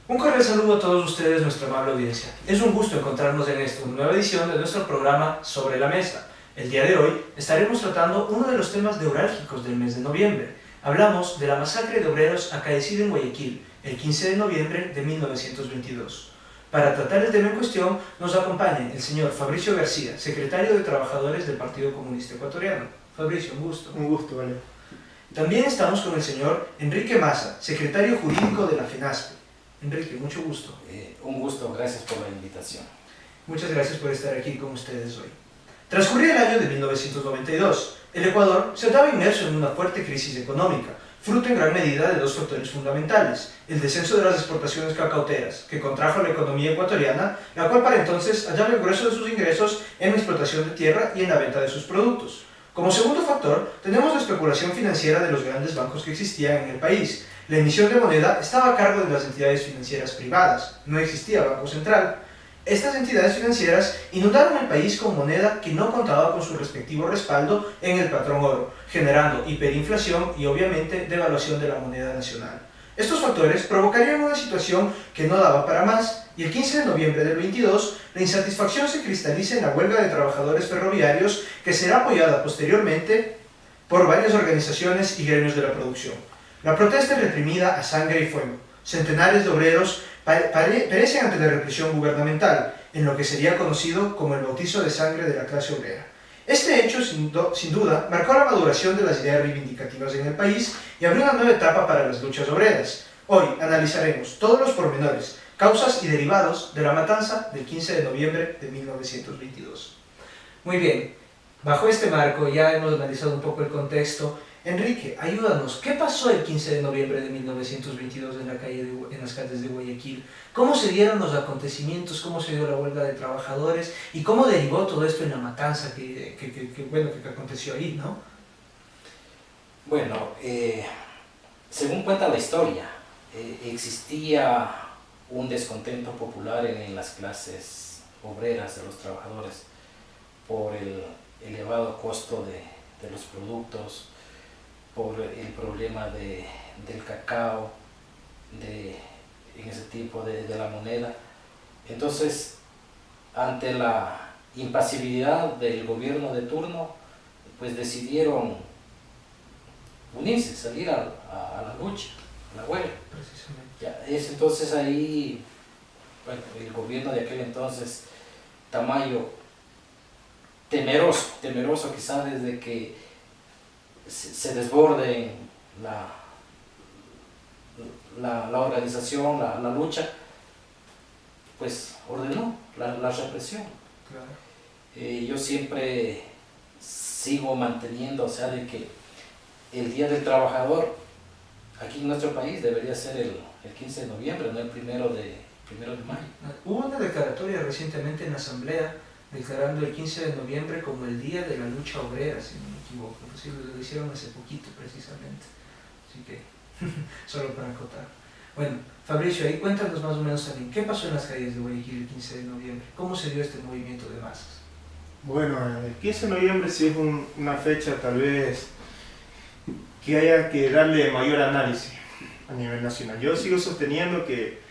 Un cordial saludo a todos ustedes, nuestra amable audiencia. Es un gusto encontrarnos en esta nueva edición de nuestro programa Sobre la Mesa. El día de hoy estaremos tratando uno de los temas neurálgicos del mes de noviembre. Hablamos de la masacre de obreros acaecida en Guayaquil, el 15 de noviembre de 1922. Para tratar el tema en cuestión, nos acompaña el señor Fabricio García, secretario de Trabajadores del Partido Comunista Ecuatoriano. Fabricio, un gusto. Un gusto, vale. También estamos con el señor Enrique Maza, secretario jurídico de la FENASPE. Enrique, mucho gusto. Un gusto, gracias por la invitación. Muchas gracias por estar aquí con ustedes hoy. Transcurría el año de 1992. El Ecuador se hallaba inmerso en una fuerte crisis económica, fruto en gran medida de dos factores fundamentales: el descenso de las exportaciones cacauteras, que contrajo la economía ecuatoriana, la cual para entonces hallaba el grueso de sus ingresos en la explotación de tierra y en la venta de sus productos. Como segundo factor, tenemos la especulación financiera de los grandes bancos que existían en el país. La emisión de moneda estaba a cargo de las entidades financieras privadas, no existía banco central. Estas entidades financieras inundaron el país con moneda que no contaba con su respectivo respaldo en el patrón oro, generando hiperinflación y obviamente devaluación de la moneda nacional. Estos factores provocarían una situación que no daba para más, y el 15 de noviembre del 22, la insatisfacción se cristaliza en la huelga de trabajadores ferroviarios, que será apoyada posteriormente por varias organizaciones y gremios de la producción. La protesta es reprimida a sangre y fuego. Centenares de obreros perecen ante la represión gubernamental, en lo que sería conocido como el bautizo de sangre de la clase obrera. Este hecho, sin duda, marcó la maduración de las ideas reivindicativas en el país y abrió una nueva etapa para las luchas obreras. Hoy analizaremos todos los pormenores, causas y derivados de la matanza del 15 de noviembre de 1922. Muy bien, bajo este marco ya hemos analizado un poco el contexto. Enrique, ayúdanos, ¿qué pasó el 15 de noviembre de 1922 en las calles de Guayaquil? ¿Cómo se dieron los acontecimientos? ¿Cómo se dio la huelga de trabajadores? ¿Y cómo derivó todo esto en la matanza que aconteció ahí, no? Bueno, según cuenta la historia, existía un descontento popular en las clases obreras de los trabajadores por el elevado costo de los productos, por el problema del cacao, en ese tipo de la moneda. Entonces, ante la impasibilidad del gobierno de turno, pues decidieron unirse, salir a la lucha, a la huelga. Precisamente. Ya, es entonces ahí, bueno, el gobierno de aquel entonces, Tamayo, temeroso quizás desde que se desborde la organización, la lucha, pues ordenó la represión. Claro. Yo siempre sigo manteniendo, o sea, de que el Día del Trabajador aquí en nuestro país debería ser el 15 de noviembre, no el primero de mayo. Hubo una declaratoria recientemente en la Asamblea declarando el 15 de noviembre como el Día de la Lucha Obrera, si no me equivoco. Sí, lo hicieron hace poquito precisamente. Así que, solo para acotar. Bueno, Fabricio, ahí cuéntanos más o menos también, ¿qué pasó en las calles de Guayaquil el 15 de noviembre? ¿Cómo se dio este movimiento de masas? Bueno, el 15 de noviembre sí es una fecha tal vez que haya que darle mayor análisis a nivel nacional. Yo sigo sosteniendo que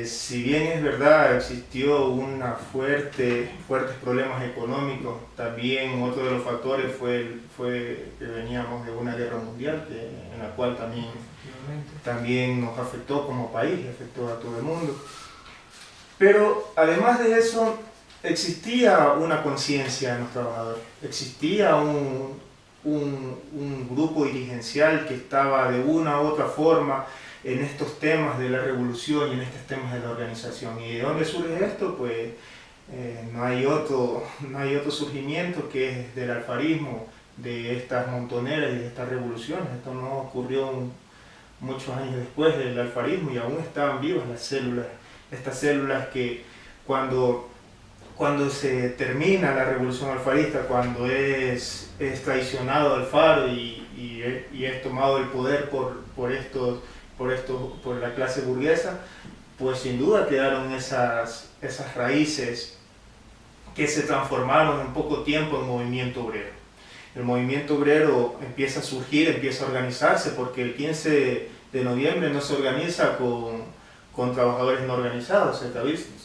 si bien es verdad existió fuertes problemas económicos, también otro de los factores fue que veníamos de una guerra mundial en la cual también nos afectó como país y afectó a todo el mundo. Pero además de eso existía una conciencia en los trabajadores, existía un grupo dirigencial que estaba de una u otra forma en estos temas de la revolución y en estos temas de la organización. ¿Y de dónde surge esto? Pues no hay otro surgimiento que es del alfarismo, de estas montoneras y de estas revoluciones. Esto no ocurrió muchos años después del alfarismo y aún estaban vivas las células, estas células que cuando se termina la revolución alfarista, cuando es traicionado Alfaro y es tomado el poder por la clase burguesa, pues sin duda quedaron esas raíces que se transformaron en poco tiempo en movimiento obrero. El movimiento obrero empieza a surgir, empieza a organizarse, porque el 15 de noviembre no se organiza con con trabajadores no organizados,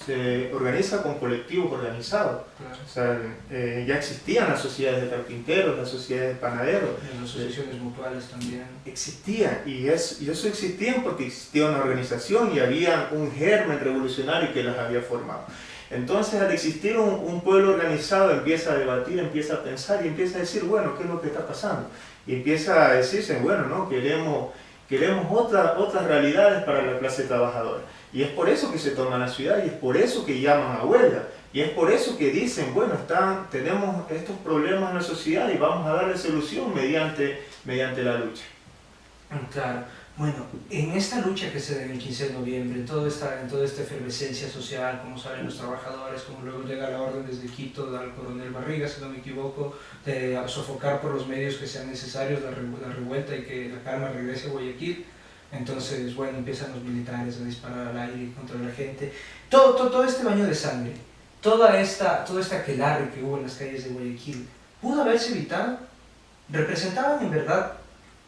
se organiza con colectivos organizados. Claro. O sea, ya existían las sociedades de carpinteros, las sociedades de panaderos. Las asociaciones mutuales también. Existían, y eso existían porque existía una organización y había un germen revolucionario que las había formado. Entonces, al existir un pueblo organizado, empieza a debatir, empieza a pensar y empieza a decir, bueno, ¿qué es lo que está pasando? Y empieza a decirse, bueno, no, queremos otras realidades para la clase trabajadora. Y es por eso que se toma la ciudad y es por eso que llaman a huelga. Y es por eso que dicen, bueno, tenemos estos problemas en la sociedad y vamos a darle solución mediante la lucha. Claro. Bueno, en esta lucha que se da el 15 de noviembre, en toda esta efervescencia social, cómo salen los trabajadores, cómo luego llega la orden desde Quito al coronel Barriga, si no me equivoco, de sofocar por los medios que sean necesarios la revuelta y que la calma regrese a Guayaquil. Entonces, bueno, empiezan los militares a disparar al aire contra la gente. Todo este baño de sangre, todo este aquelarre que hubo en las calles de Guayaquil, ¿pudo haberse evitado? ¿Representaban en verdad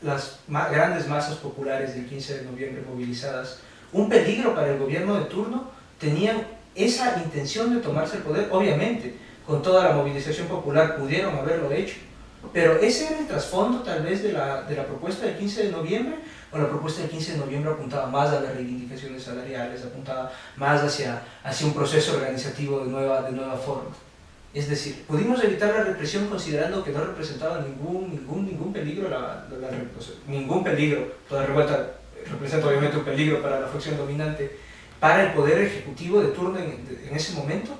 las grandes masas populares del 15 de noviembre movilizadas un peligro para el gobierno de turno? ¿Tenían esa intención de tomarse el poder? Obviamente, con toda la movilización popular pudieron haberlo hecho, pero ese era el trasfondo tal vez de la propuesta del 15 de noviembre, o la propuesta del 15 de noviembre apuntaba más a las reivindicaciones salariales, apuntaba más hacia un proceso organizativo de nueva forma. Es decir, pudimos evitar la represión considerando que no representaba ningún peligro, ningún peligro. Toda revuelta representa obviamente un peligro para la facción dominante, para el poder ejecutivo de turno en ese momento.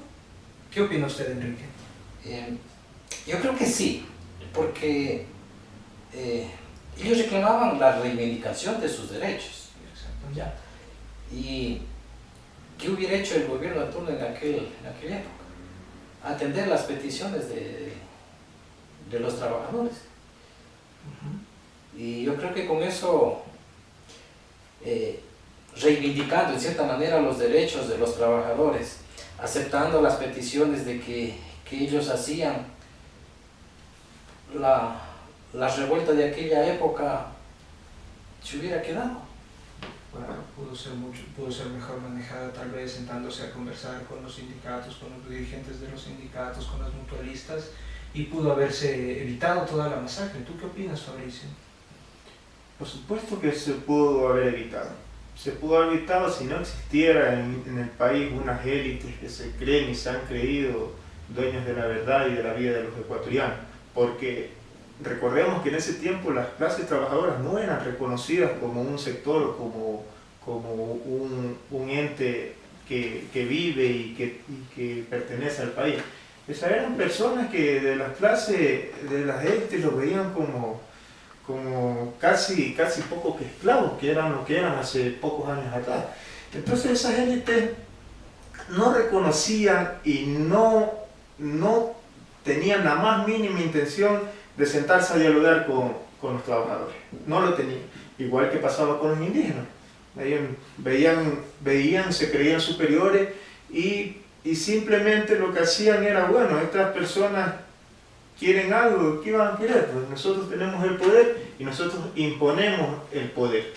¿Qué opina usted, Enrique? Yo creo que sí, porque ellos reclamaban la reivindicación de sus derechos. ¿Ya? ¿Y qué hubiera hecho el gobierno de turno en aquella época? Atender las peticiones de los trabajadores. Y yo creo que con eso, reivindicando en cierta manera los derechos de los trabajadores, aceptando las peticiones de que ellos hacían, la revuelta de aquella época se hubiera quedado. Bueno, pudo ser mejor manejada tal vez sentándose a conversar con los sindicatos, con los dirigentes de los sindicatos, con las mutualistas, y pudo haberse evitado toda la masacre. ¿Tú qué opinas, Fabricio? Por supuesto que se pudo haber evitado. Se pudo haber evitado si no existiera en el país unas élites que se creen y se han creído dueños de la verdad y de la vida de los ecuatorianos. Porque recordemos que en ese tiempo las clases trabajadoras no eran reconocidas como un sector, como un ente que vive y que pertenece al país. Esas eran personas que de las clases, de las élites, los veían como casi poco que esclavos, que eran lo que eran hace pocos años atrás. Entonces esas élites no reconocían y no tenían la más mínima intención de sentarse a dialogar con los trabajadores. No lo tenían. Igual que pasaba con los indígenas. Veían, se creían superiores y simplemente lo que hacían era, bueno, estas personas quieren algo, ¿qué van a querer? Pues nosotros tenemos el poder y nosotros imponemos el poder.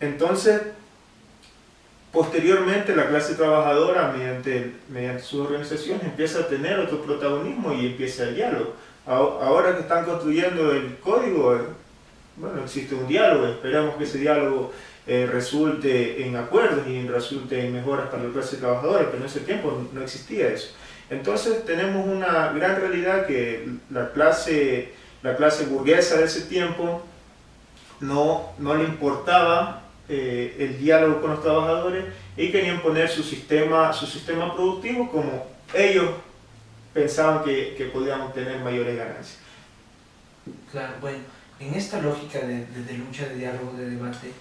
Entonces, posteriormente la clase trabajadora, mediante sus organizaciones, empieza a tener otro protagonismo y empieza el diálogo. Ahora que están construyendo el código, bueno, existe un diálogo, esperamos que ese diálogo resulte en acuerdos y resulte en mejoras para la clase trabajadora, pero en ese tiempo no existía eso. Entonces tenemos una gran realidad que la clase burguesa de ese tiempo no le importaba el diálogo con los trabajadores y querían poner su sistema productivo como ellos pensaban que podían obtener mayores ganancias. Claro, bueno, en esta lógica de lucha, de diálogo, de debate,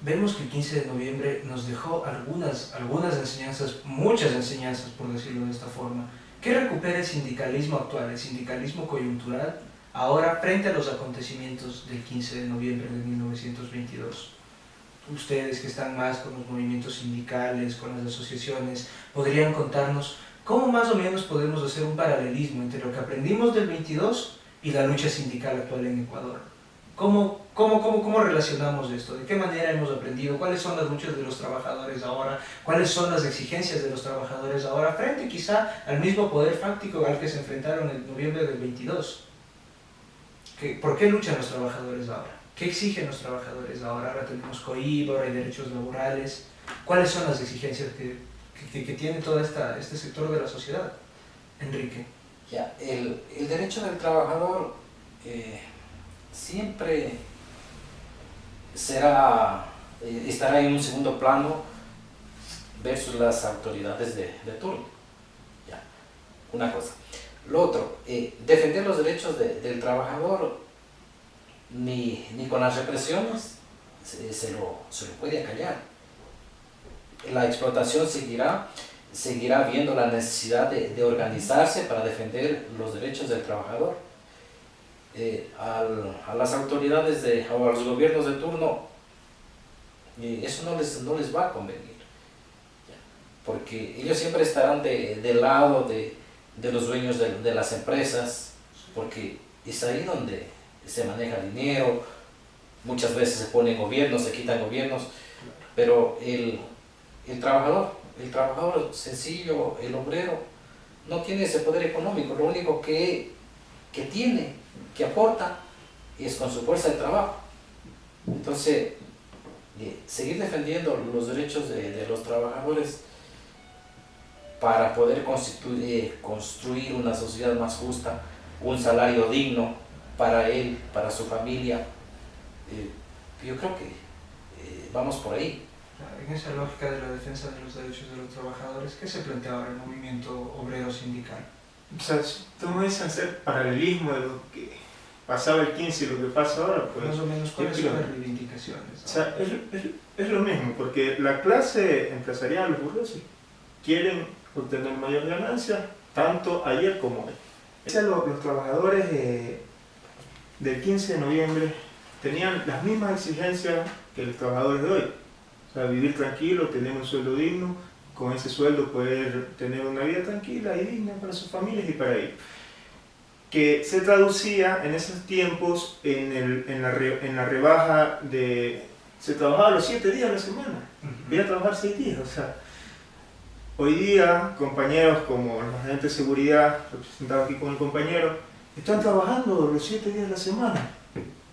vemos que el 15 de noviembre nos dejó algunas enseñanzas, muchas enseñanzas, por decirlo de esta forma. ¿Qué recupera el sindicalismo actual, el sindicalismo coyuntural, ahora frente a los acontecimientos del 15 de noviembre de 1922? Ustedes que están más con los movimientos sindicales, con las asociaciones, ¿podrían contarnos cómo más o menos podemos hacer un paralelismo entre lo que aprendimos del 22 y la lucha sindical actual en Ecuador? ¿Cómo relacionamos esto? ¿De qué manera hemos aprendido? ¿Cuáles son las luchas de los trabajadores ahora? ¿Cuáles son las exigencias de los trabajadores ahora? Frente quizá al mismo poder fáctico al que se enfrentaron en noviembre del 22. ¿Por qué luchan los trabajadores ahora? ¿Qué exigen los trabajadores ahora? Ahora tenemos COIB, ahora hay derechos laborales. ¿Cuáles son las exigencias que tiene todo este sector de la sociedad? Enrique. Ya, el derecho del trabajador siempre estará en un segundo plano versus las autoridades de turno. Ya, una cosa. Lo otro, defender los derechos del trabajador ni con las represiones se lo puede acallar. La explotación seguirá viendo la necesidad de organizarse para defender los derechos del trabajador. A las autoridades o a los gobiernos de turno eso no les va a convenir, porque ellos siempre estarán del lado de los dueños de las empresas, porque es ahí donde se maneja el dinero. Muchas veces se ponen gobiernos, se quitan gobiernos, pero el trabajador sencillo, el obrero, no tiene ese poder económico. Lo único que tiene, que aporta, es con su fuerza de trabajo. Entonces, seguir defendiendo los derechos de los trabajadores para poder construir una sociedad más justa, un salario digno para él, para su familia, yo creo que vamos por ahí. En esa lógica de la defensa de los derechos de los trabajadores, ¿qué se plantea ahora el movimiento obrero sindical? O sea, si tú me dices hacer paralelismo de lo que pasaba el 15 y lo que pasa ahora, pues... Más o menos, ¿cuáles son las reivindicaciones? O sea, es lo mismo, porque la clase empresarial, los burgueses, quieren obtener mayor ganancia, tanto ayer como hoy. Los trabajadores del 15 de noviembre tenían las mismas exigencias que los trabajadores de hoy. O sea, vivir tranquilo, tener un sueldo digno, con ese sueldo poder tener una vida tranquila y digna para sus familias y para ellos. Que se traducía en esos tiempos en la rebaja de... Se trabajaba los 7 días a la semana, iba a trabajar 6 días. O sea, hoy día compañeros como los agentes de seguridad, representados aquí con el compañero, están trabajando los 7 días de la semana.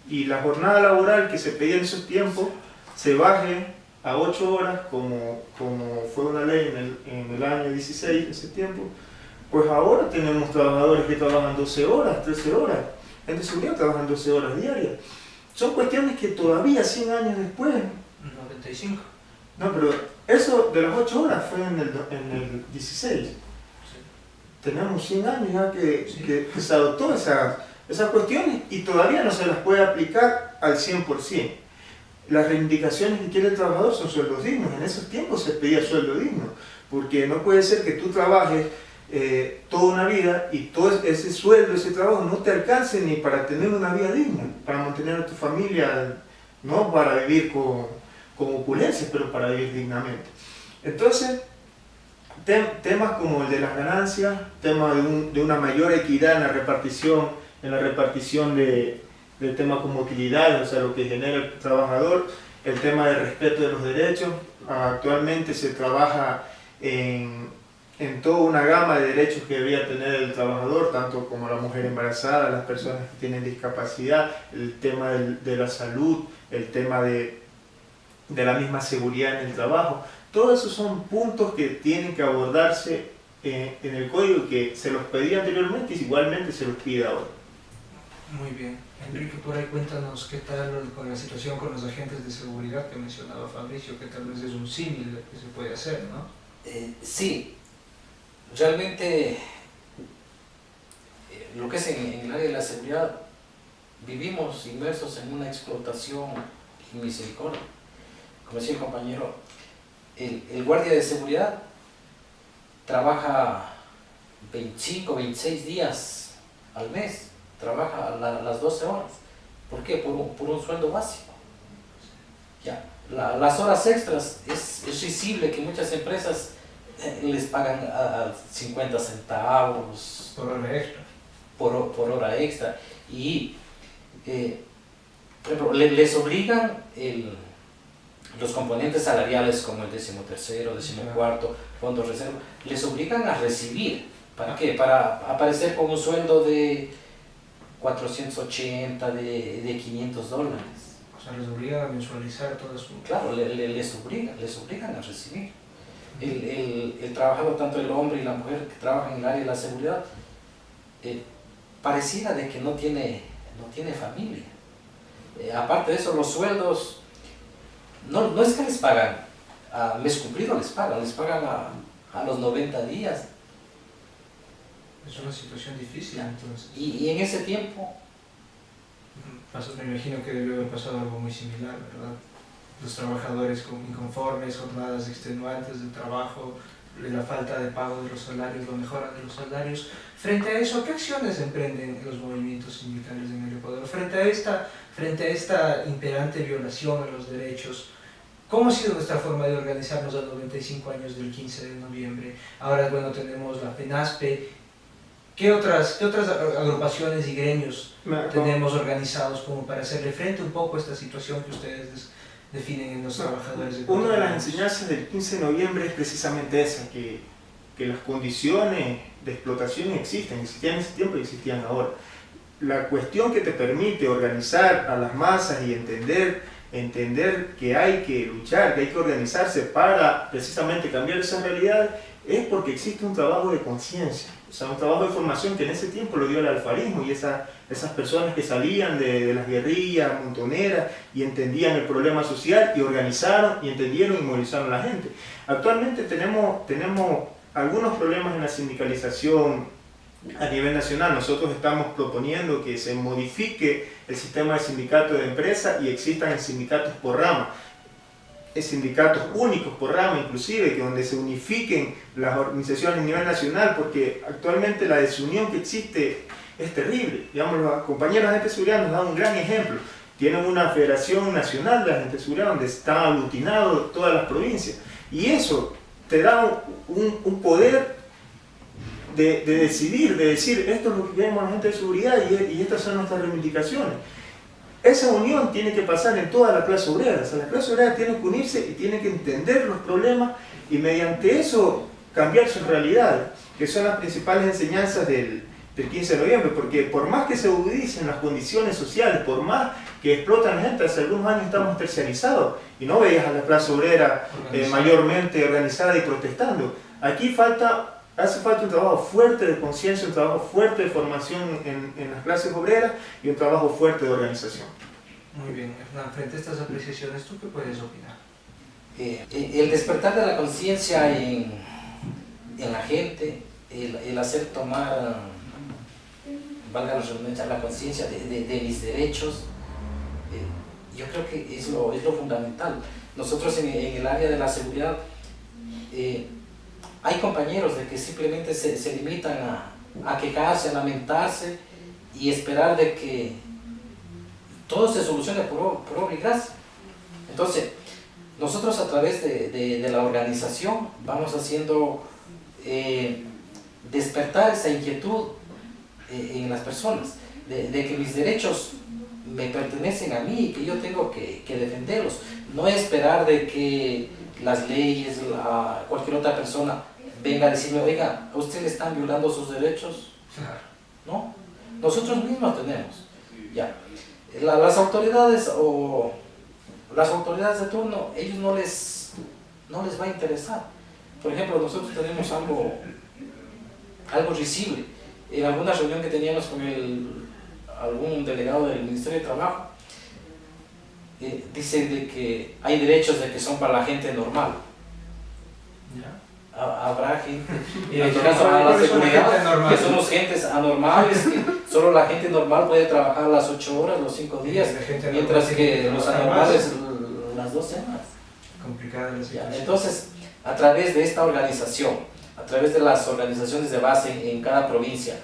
Y la jornada laboral que se pedía en esos tiempos se baje a 8 horas, como fue una ley en el año 16, ese tiempo. Pues ahora tenemos trabajadores que trabajan 12 horas, 13 horas. En seguridad trabajan 12 horas diarias. Son cuestiones que todavía 100 años después... 95. No, pero eso de las 8 horas fue en el 16. Sí. Tenemos 100 años ya que se adoptó esas cuestiones y todavía no se las puede aplicar al 100%. Las reivindicaciones que quiere el trabajador son sueldos dignos. En esos tiempos se pedía sueldo digno, porque no puede ser que tú trabajes toda una vida y todo ese sueldo, ese trabajo no te alcance ni para tener una vida digna, para mantener a tu familia, no para vivir con opulencias, pero para vivir dignamente. Entonces, temas como el de las ganancias, temas de una mayor equidad en la repartición de temas como utilidades, o sea, lo que genera el trabajador, el tema del respeto de los derechos. Actualmente se trabaja en toda una gama de derechos que debería tener el trabajador, tanto como la mujer embarazada, las personas que tienen discapacidad, el tema de la salud, el tema de la misma seguridad en el trabajo. Todos esos son puntos que tienen que abordarse en el código, que se los pedía anteriormente y igualmente se los pide ahora. Muy bien. Enrique, por ahí cuéntanos qué tal con la situación con los agentes de seguridad que mencionaba Fabricio, que tal vez es un símil que se puede hacer, ¿no? Sí, realmente lo que es en el área de la seguridad, vivimos inmersos en una explotación sin misericordia. Como decía el compañero, el guardia de seguridad trabaja 25, 26 días al mes, trabaja las 12 horas. ¿Por qué? Por un sueldo básico. Ya. Las horas extras es risible que muchas empresas les pagan a 50 centavos por hora extra. Por hora extra. Y por ejemplo, les obligan los componentes salariales como el 13º, 14º, fondo de reserva, les obligan a recibir. ¿Para qué? Para aparecer con un sueldo de 480, de $500. O sea, les obligan a mensualizar todo su... Claro, les obligan a recibir. El trabajador, tanto el hombre y la mujer que trabajan en el área de la seguridad, pareciera de que no tiene familia. Aparte de eso, los sueldos, no es que les pagan a mes cumplido, les pagan a los 90 días. Es una situación difícil, entonces. Y en ese tiempo... Me imagino que debió haber pasado algo muy similar, ¿verdad? Los trabajadores inconformes, jornadas extenuantes de trabajo, la falta de pago de los salarios, la mejora de los salarios. Frente a eso, ¿qué acciones emprenden los movimientos sindicales en el Ecuador? Frente a esta imperante violación a los derechos, ¿cómo ha sido nuestra forma de organizarnos a 95 años del 15 de noviembre? Ahora, bueno, tenemos la FENASPE. ¿Qué otras agrupaciones y gremios tenemos organizados como para hacerle frente un poco a esta situación que ustedes definen en los trabajadores? Una de las enseñanzas del 15 de noviembre es precisamente esa, que las condiciones de explotación existían en ese tiempo y existían ahora. La cuestión que te permite organizar a las masas y entender que hay que luchar, que hay que organizarse para precisamente cambiar esa realidad, es porque existe un trabajo de conciencia. O sea, un trabajo de formación que en ese tiempo lo dio el alfarismo y esas personas que salían de las guerrillas montoneras y entendían el problema social y organizaron y entendieron y movilizaron a la gente. Actualmente tenemos algunos problemas en la sindicalización a nivel nacional. Nosotros estamos proponiendo que se modifique el sistema de sindicato de empresa y existan sindicatos por rama. Sindicatos únicos por rama inclusive, que donde se unifiquen las organizaciones a nivel nacional, porque actualmente la desunión que existe es terrible. Digamos, los compañeros de agentes de seguridad nos dan un gran ejemplo. Tienen una federación nacional de agentes de seguridad donde están aglutinados todas las provincias, y eso te da un poder de decidir, de decir esto es lo que queremos los agentes de seguridad y estas son nuestras reivindicaciones. Esa unión tiene que pasar en toda la clase obrera. O sea, la clase obrera tiene que unirse y tiene que entender los problemas y mediante eso cambiar sus realidades, que son las principales enseñanzas del 15 de noviembre, porque por más que se agudicen las condiciones sociales, por más que explotan gente, hace algunos años estamos terciarizados y no veías a la clase obrera mayormente organizada y protestando. Aquí hace falta un trabajo fuerte de conciencia, un trabajo fuerte de formación en las clases obreras y un trabajo fuerte de organización. Muy bien, Hernán, frente a estas apreciaciones, ¿tú qué puedes opinar? El despertar de la conciencia en la gente, el hacer tomar, valga la redundancia, la conciencia de mis derechos, yo creo que es lo fundamental. Nosotros en el área de la seguridad, hay compañeros de que simplemente se limitan a quejarse, a lamentarse y esperar de que todo se solucione por obra y gracia. Entonces, nosotros a través de la organización vamos haciendo despertar esa inquietud en las personas, de que mis derechos me pertenecen a mí y que yo tengo que defenderlos. No esperar de que las leyes, cualquier otra persona venga a decirme, oiga, ¿a usted le están violando sus derechos? No, nosotros mismos tenemos. Ya. Las autoridades de turno, ellos no les va a interesar. Por ejemplo, nosotros tenemos algo risible. En alguna reunión que teníamos con algún delegado del Ministerio de Trabajo, dice de que hay derechos de que son para la gente normal. ¿Ya? Habrá gente, Y en caso a la seguridad, que somos gente gentes anormales, que solo la gente normal puede trabajar las 8 horas, los 5 días, mientras que los anormales las 12 horas. Complicada la situación. Entonces, a través de esta organización, a través de las organizaciones de base en cada provincia,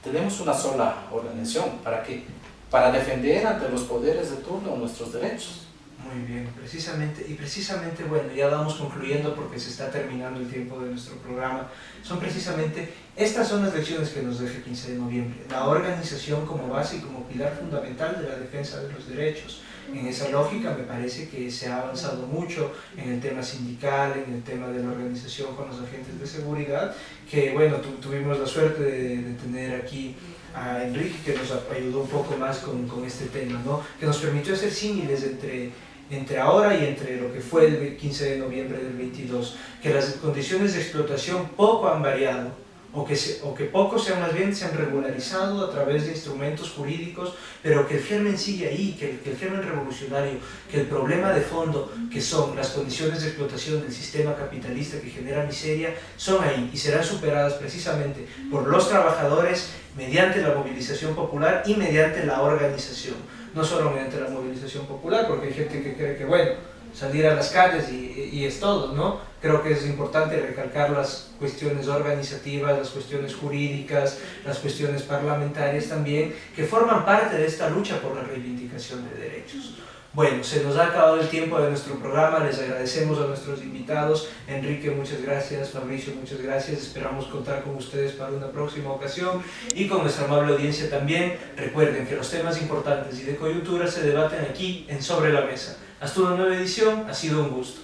tenemos una sola organización. ¿Para qué? Para defender ante los poderes de turno nuestros derechos. Muy bien, precisamente, bueno, ya vamos concluyendo porque se está terminando el tiempo de nuestro programa. Estas son las lecciones que nos deja el 15 de noviembre. La organización como base y como pilar fundamental de la defensa de los derechos. En esa lógica me parece que se ha avanzado mucho en el tema sindical, en el tema de la organización con los agentes de seguridad, que bueno, tuvimos la suerte de tener aquí a Enrique, que nos ayudó un poco más con este tema, ¿no? Que nos permitió hacer símiles entre ahora y entre lo que fue el 15 de noviembre del 22, que las condiciones de explotación poco han variado, o que poco se han regularizado a través de instrumentos jurídicos, pero que el germen sigue ahí, que el germen revolucionario, que el problema de fondo, que son las condiciones de explotación del sistema capitalista que genera miseria, son ahí y serán superadas precisamente por los trabajadores mediante la movilización popular y mediante la organización. No solo mediante la movilización popular, porque hay gente que cree que, bueno, salir a las calles y es todo, ¿no? Creo que es importante recalcar las cuestiones organizativas, las cuestiones jurídicas, las cuestiones parlamentarias también, que forman parte de esta lucha por la reivindicación de derechos. Bueno, se nos ha acabado el tiempo de nuestro programa, les agradecemos a nuestros invitados. Enrique, muchas gracias, Fabricio, muchas gracias, esperamos contar con ustedes para una próxima ocasión y con nuestra amable audiencia también. Recuerden que los temas importantes y de coyuntura se debaten aquí en Sobre la Mesa. Hasta una nueva edición, ha sido un gusto.